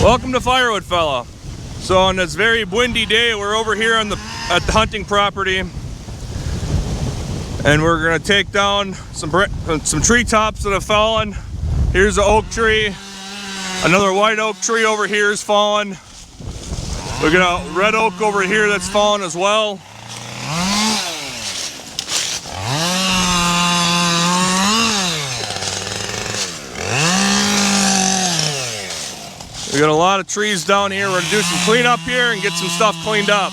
Welcome to Firewood, fella. So on this very windy day, we're over here at the hunting property, and we're gonna take down some treetops that have fallen. Here's the oak tree. Another white oak tree over here is fallen. We got a red oak over here that's fallen as well. We got a lot of trees down here. We're gonna do some cleanup here and get some stuff cleaned up.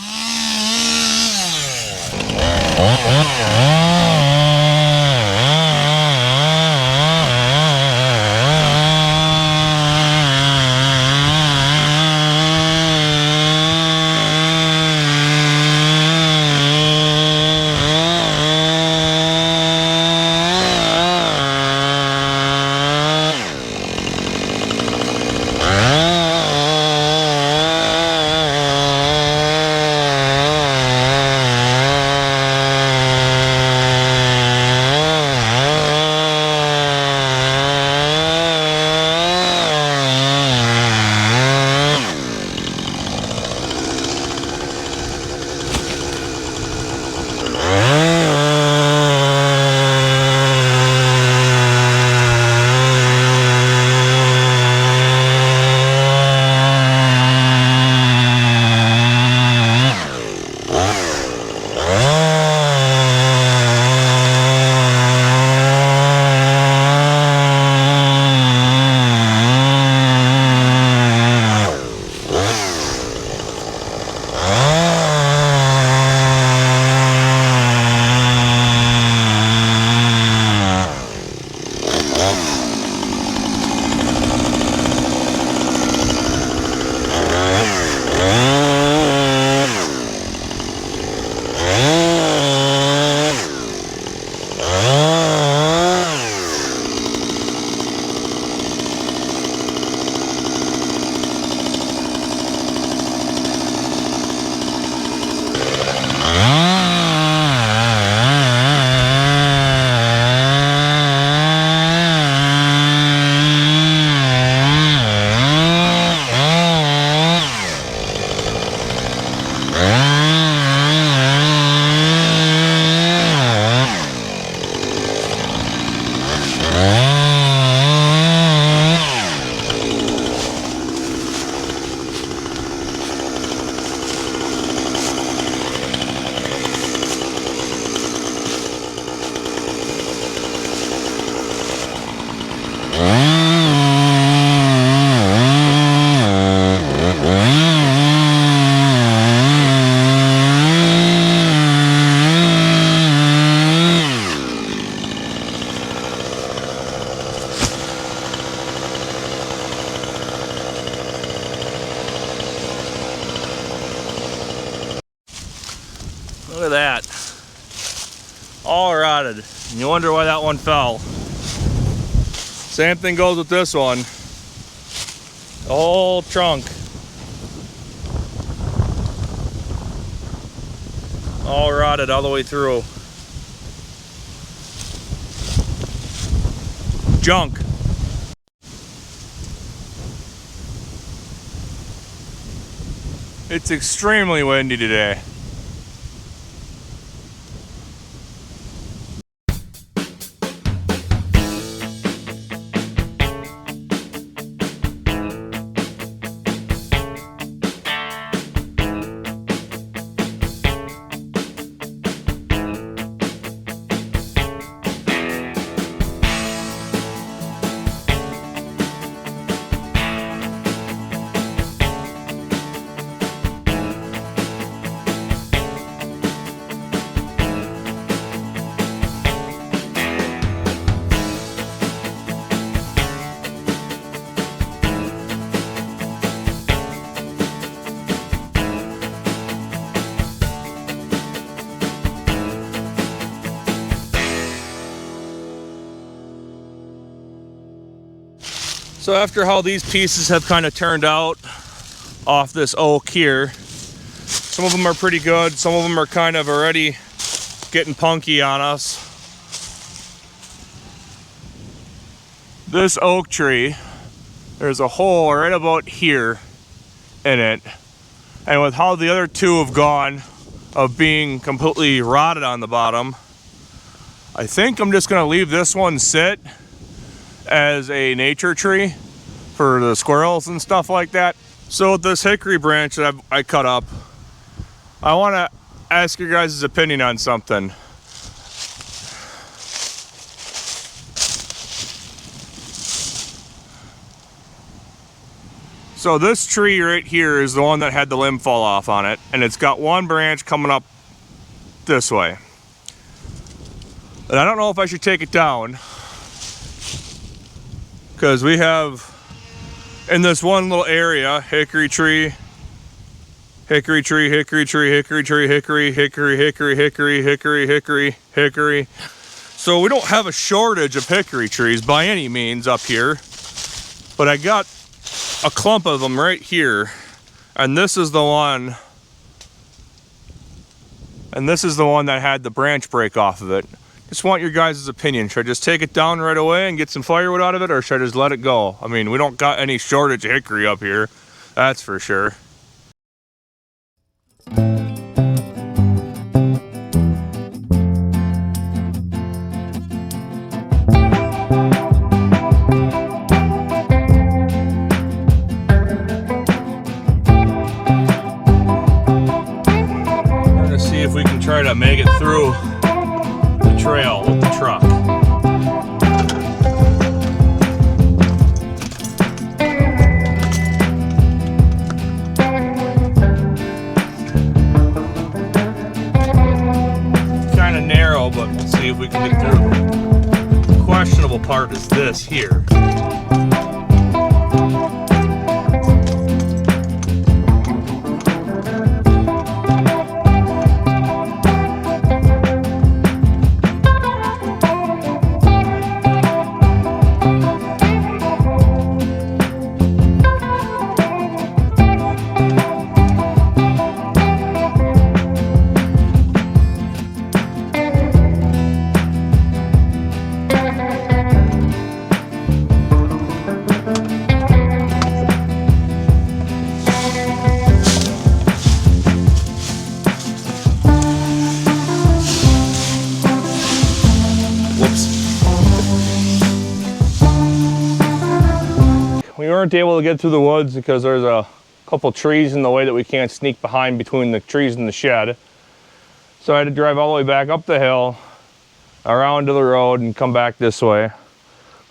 Look at that. All rotted. And you wonder why that one fell. Same thing goes with this one. The whole trunk. All rotted all the way through. Junk. It's extremely windy today. So after how these pieces have kind of turned out off this oak here, some of them are pretty good, some of them are kind of already getting punky on us. This oak tree there's a hole right about here in it. And with how the other two have gone of being completely rotted on the bottom, I think I'm just gonna leave this one sit as a nature tree for the squirrels and stuff like that. So with this hickory branch that I cut up, I wanna ask your guys' opinion on something. So this tree right here is the one that had the limb fall off on it, and it's got one branch coming up this way. And I don't know if I should take it down, because we have in this one little area, hickory tree, hickory tree, hickory tree, hickory tree, hickory, hickory, hickory, hickory, hickory, hickory, hickory. So we don't have a shortage of hickory trees by any means up here, but I got a clump of them right here, and this is the one, that had the branch break off of it. Just want your guys' opinion. Should I just take it down right away and get some firewood out of it, or should I just let it go? I mean, we don't got any shortage of hickory up here, that's for sure. See if we can try to make it through the trail with the truck. Kind of narrow, but we'll see if we can get through. The questionable part is this here. We weren't able to get through the woods because there's a couple trees in the way that we can't sneak behind between the trees and the shed. So I had to drive all the way back up the hill, around to the road, and come back this way.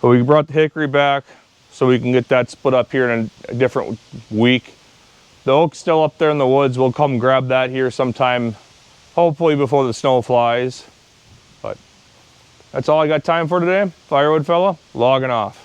But we brought the hickory back so we can get that split up here in a different week. The oak's still up there in the woods. We'll come grab that here sometime, hopefully before the snow flies. But that's all I got time for today. Firewood fella, logging off.